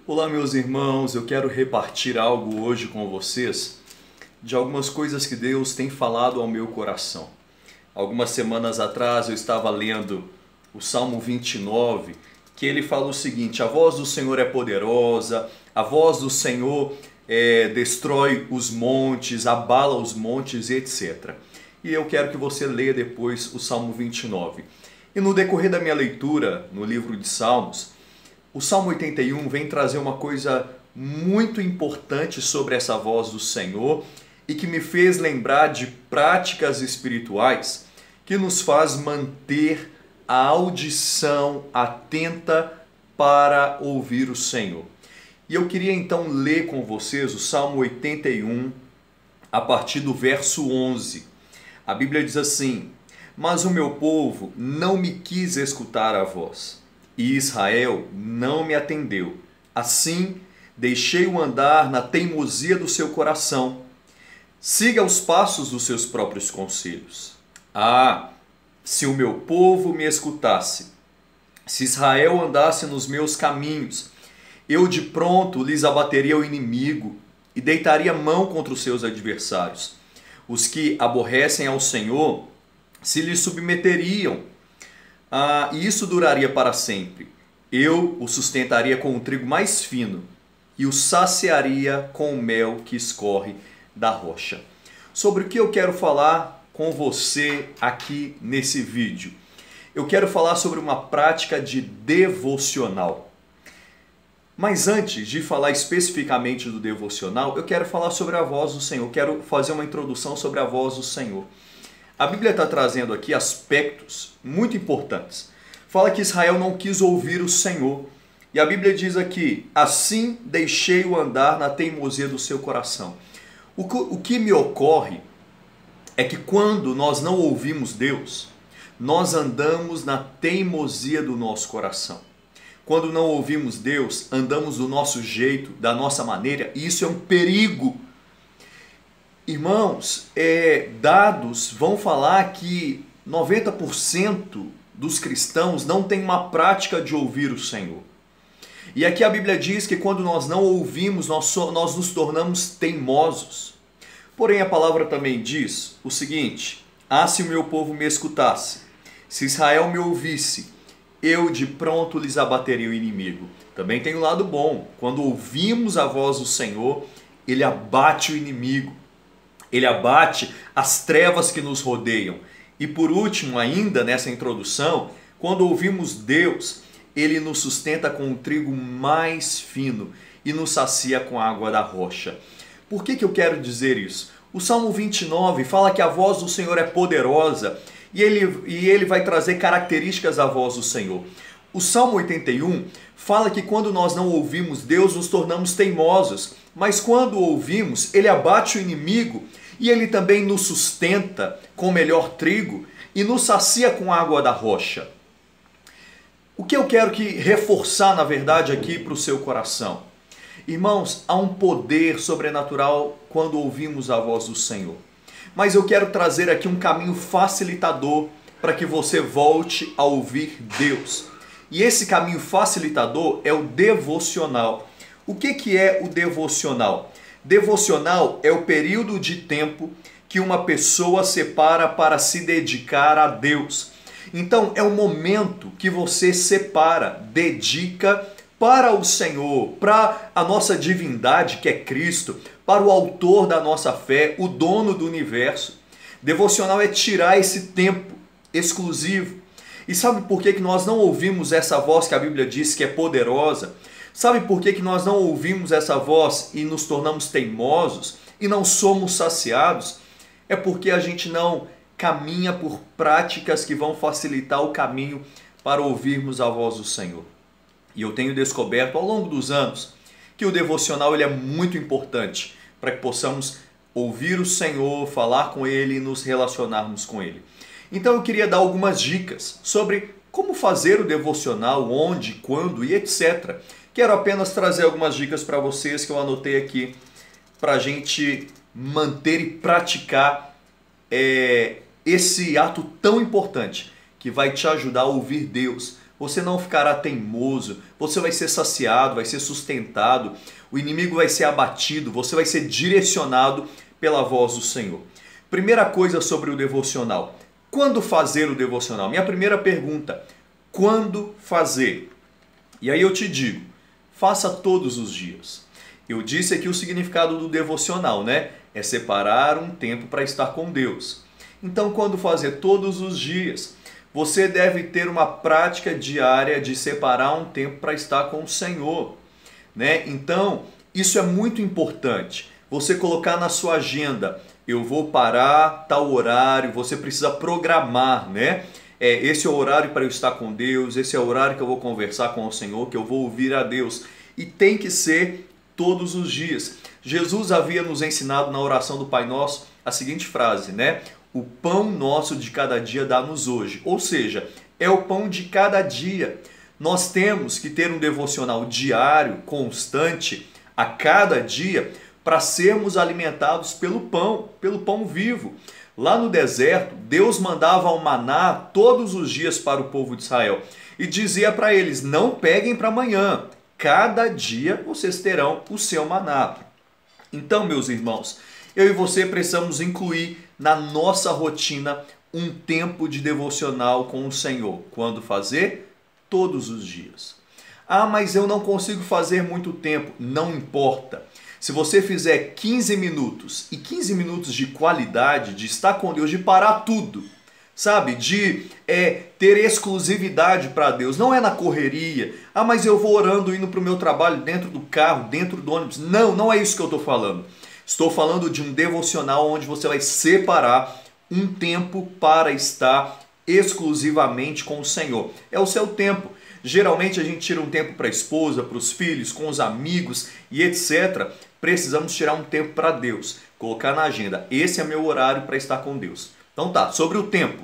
Olá, meus irmãos, eu quero repartir algo hoje com vocês de algumas coisas que Deus tem falado ao meu coração. Algumas semanas atrás eu estava lendo o Salmo 29, que ele fala o seguinte: a voz do Senhor é poderosa, a voz do Senhor destrói os montes, abala os montes, etc. E eu quero que você leia depois o Salmo 29. E no decorrer da minha leitura no livro de Salmos, o Salmo 81 vem trazer uma coisa muito importante sobre essa voz do Senhor e que me fez lembrar de práticas espirituais que nos faz manter a audição atenta para ouvir o Senhor. E eu queria então ler com vocês o Salmo 81 a partir do verso 11. A Bíblia diz assim: mas o meu povo não me quis escutar a voz, e Israel não me atendeu. Assim, deixei-o andar na teimosia do seu coração. Siga os passos dos seus próprios conselhos. Ah, se o meu povo me escutasse, se Israel andasse nos meus caminhos, eu de pronto lhes abateria o inimigo e deitaria mão contra os seus adversários. Os que aborrecem ao Senhor se lhe submeteriam. E isso duraria para sempre. Eu o sustentaria com o trigo mais fino e o saciaria com o mel que escorre da rocha. Sobre o que eu quero falar com você aqui nesse vídeo? Eu quero falar sobre uma prática de devocional. Mas antes de falar especificamente do devocional, eu quero falar sobre a voz do Senhor. Quero fazer uma introdução sobre a voz do Senhor. A Bíblia está trazendo aqui aspectos muito importantes. Fala que Israel não quis ouvir o Senhor. E a Bíblia diz aqui: assim deixei-o andar na teimosia do seu coração. O que me ocorre é que quando nós não ouvimos Deus, nós andamos na teimosia do nosso coração. Quando não ouvimos Deus, andamos do nosso jeito, da nossa maneira, e isso é um perigo. Irmãos, dados vão falar que 90% dos cristãos não tem uma prática de ouvir o Senhor. E aqui a Bíblia diz que quando nós não ouvimos, nós nos tornamos teimosos. Porém, a palavra também diz o seguinte: ah, se o meu povo me escutasse, se Israel me ouvisse, eu de pronto lhes abateria o inimigo. Também tem o lado bom: quando ouvimos a voz do Senhor, Ele abate o inimigo. Ele abate as trevas que nos rodeiam. E por último, ainda nessa introdução, quando ouvimos Deus, Ele nos sustenta com o trigo mais fino e nos sacia com a água da rocha. Por que eu quero dizer isso? O Salmo 29 fala que a voz do Senhor é poderosa e ele vai trazer características da voz do Senhor. O Salmo 81 fala que quando nós não ouvimos Deus, nos tornamos teimosos. Mas quando ouvimos, Ele abate o inimigo e Ele também nos sustenta com o melhor trigo e nos sacia com a água da rocha. O que eu quero reforçar, na verdade, aqui para o seu coração? Irmãos, há um poder sobrenatural quando ouvimos a voz do Senhor. Mas eu quero trazer aqui um caminho facilitador para que você volte a ouvir Deus. E esse caminho facilitador é o devocional. O que é o devocional? Devocional é o período de tempo que uma pessoa separa para se dedicar a Deus. Então é o momento que você separa, dedica para o Senhor, para a nossa divindade que é Cristo, para o autor da nossa fé, o dono do universo. Devocional é tirar esse tempo exclusivo. E sabe por que nós não ouvimos essa voz que a Bíblia diz que é poderosa? Sabe por que nós não ouvimos essa voz e nos tornamos teimosos e não somos saciados? É porque a gente não caminha por práticas que vão facilitar o caminho para ouvirmos a voz do Senhor. E eu tenho descoberto ao longo dos anos que o devocional ele é muito importante para que possamos ouvir o Senhor, falar com Ele e nos relacionarmos com Ele. Então eu queria dar algumas dicas sobre como fazer o devocional, onde, quando e etc. Quero apenas trazer algumas dicas para vocês que eu anotei aqui para a gente manter e praticar esse ato tão importante que vai te ajudar a ouvir Deus, você não ficará teimoso, você vai ser saciado, vai ser sustentado, o inimigo vai ser abatido, você vai ser direcionado pela voz do Senhor. Primeira coisa sobre o devocional. Quando fazer o devocional? Minha primeira pergunta, quando fazer? E aí eu te digo, faça todos os dias. Eu disse aqui o significado do devocional, né? É separar um tempo para estar com Deus. Então, quando fazer todos os dias, você deve ter uma prática diária de separar um tempo para estar com o Senhor, né? Então, isso é muito importante. Você colocar na sua agenda, eu vou parar tal horário, você precisa programar, né? Esse é o horário para eu estar com Deus, esse é o horário que eu vou conversar com o Senhor, que eu vou ouvir a Deus. E tem que ser todos os dias. Jesus havia nos ensinado na oração do Pai Nosso a seguinte frase, né? O pão nosso de cada dia dá-nos hoje. Ou seja, é o pão de cada dia. Nós temos que ter um devocional diário, constante, a cada dia, para sermos alimentados pelo pão vivo. Lá no deserto, Deus mandava o maná todos os dias para o povo de Israel e dizia para eles, não peguem para amanhã, cada dia vocês terão o seu maná. Então, meus irmãos, eu e você precisamos incluir na nossa rotina um tempo de devocional com o Senhor. Quando fazer? Todos os dias. Ah, mas eu não consigo fazer muito tempo. Não importa. Se você fizer 15 minutos e 15 minutos de qualidade, de estar com Deus, de parar tudo, sabe? De ter exclusividade para Deus. Não é na correria. Ah, mas eu vou orando, indo para o meu trabalho, dentro do carro, dentro do ônibus. Não, não é isso que eu estou falando. Estou falando de um devocional onde você vai separar um tempo para estar exclusivamente com o Senhor. É o seu tempo. Geralmente a gente tira um tempo para a esposa, para os filhos, com os amigos e etc. Precisamos tirar um tempo para Deus, colocar na agenda. Esse é meu horário para estar com Deus. Então tá, sobre o tempo.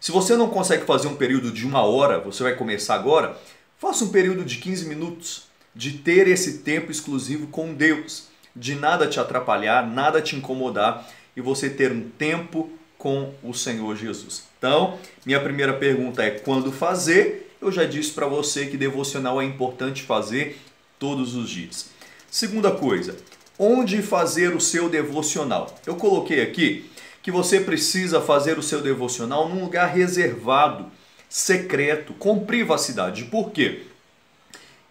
Se você não consegue fazer um período de 1 hora, você vai começar agora, faça um período de 15 minutos, de ter esse tempo exclusivo com Deus, de nada te atrapalhar, nada te incomodar e você ter um tempo com o Senhor Jesus. Então, minha primeira pergunta é quando fazer? Eu já disse para você que devocional é importante fazer todos os dias. Segunda coisa, onde fazer o seu devocional? Eu coloquei aqui que você precisa fazer o seu devocional num lugar reservado, secreto, com privacidade. Por quê?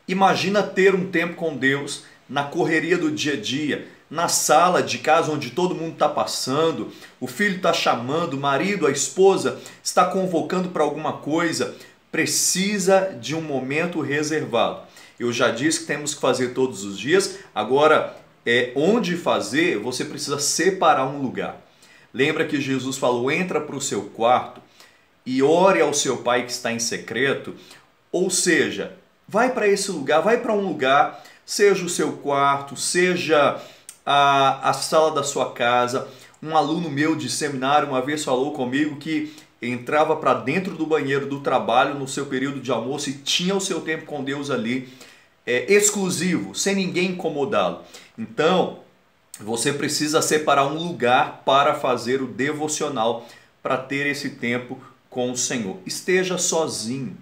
Imagina ter um tempo com Deus na correria do dia a dia, na sala de casa onde todo mundo está passando, o filho está chamando, o marido, a esposa está convocando para alguma coisa, precisa de um momento reservado. Eu já disse que temos que fazer todos os dias, agora onde fazer, você precisa separar um lugar. Lembra que Jesus falou, entra para o seu quarto e ore ao seu pai que está em secreto, ou seja, vai para esse lugar, vai para um lugar, seja o seu quarto, seja a sala da sua casa. Um aluno meu de seminário uma vez falou comigo que entrava para dentro do banheiro do trabalho no seu período de almoço e tinha o seu tempo com Deus ali, exclusivo, sem ninguém incomodá-lo. Então, você precisa separar um lugar para fazer o devocional, para ter esse tempo com o Senhor. Esteja sozinho,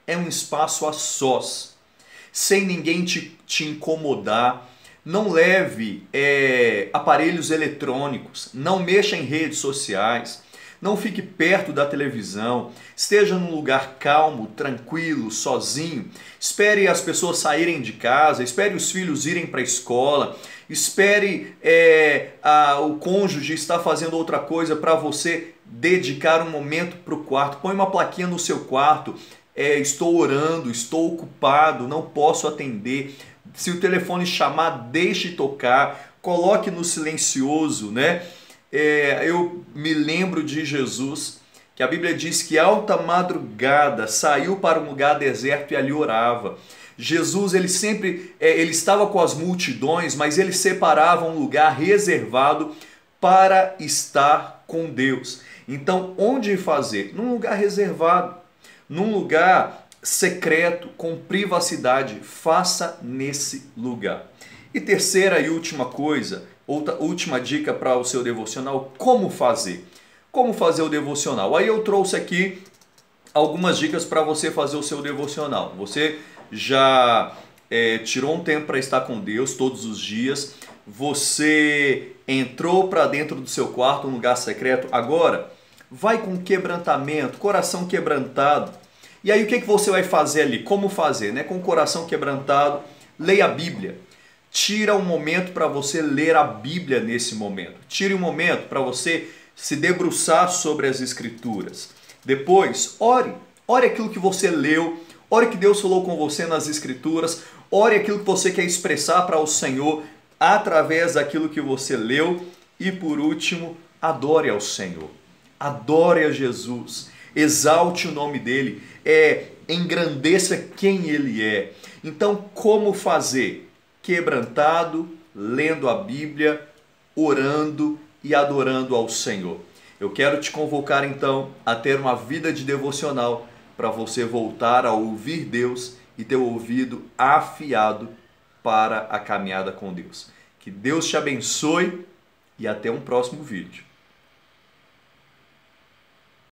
é um espaço a sós, sem ninguém te incomodar. Não leve aparelhos eletrônicos, não mexa em redes sociais, não fique perto da televisão, esteja num lugar calmo, tranquilo, sozinho. Espere as pessoas saírem de casa, espere os filhos irem para a escola, espere o cônjuge estar fazendo outra coisa para você dedicar um momento para o quarto. Põe uma plaquinha no seu quarto, estou orando, estou ocupado, não posso atender. Se o telefone chamar, deixe tocar, coloque no silencioso, né? Eu me lembro de Jesus, que a Bíblia diz que alta madrugada saiu para um lugar deserto e ali orava. Jesus, ele sempre ele estava com as multidões, mas ele separava um lugar reservado para estar com Deus. Então, onde fazer? Num lugar reservado, num lugar secreto, com privacidade, faça nesse lugar. E terceira e última coisa, última dica para o seu devocional, como fazer? Como fazer o devocional? Aí eu trouxe aqui algumas dicas para você fazer o seu devocional. Você já tirou um tempo para estar com Deus todos os dias, você entrou para dentro do seu quarto, um lugar secreto, agora vai com quebrantamento, coração quebrantado. E aí o que você vai fazer ali? Como fazer? Né? Com o coração quebrantado, leia a Bíblia. Tira um momento para você ler a Bíblia nesse momento. Tire um momento para você se debruçar sobre as Escrituras. Depois, ore. Ore aquilo que você leu. Ore que Deus falou com você nas Escrituras. Ore aquilo que você quer expressar para o Senhor através daquilo que você leu. E por último, adore ao Senhor. Adore a Jesus. Exalte o nome dele. Engrandeça quem ele é. Então, como fazer? Quebrantado, lendo a Bíblia, orando e adorando ao Senhor. Eu quero te convocar então a ter uma vida de devocional para você voltar a ouvir Deus e ter o ouvido afiado para a caminhada com Deus. Que Deus te abençoe e até um próximo vídeo.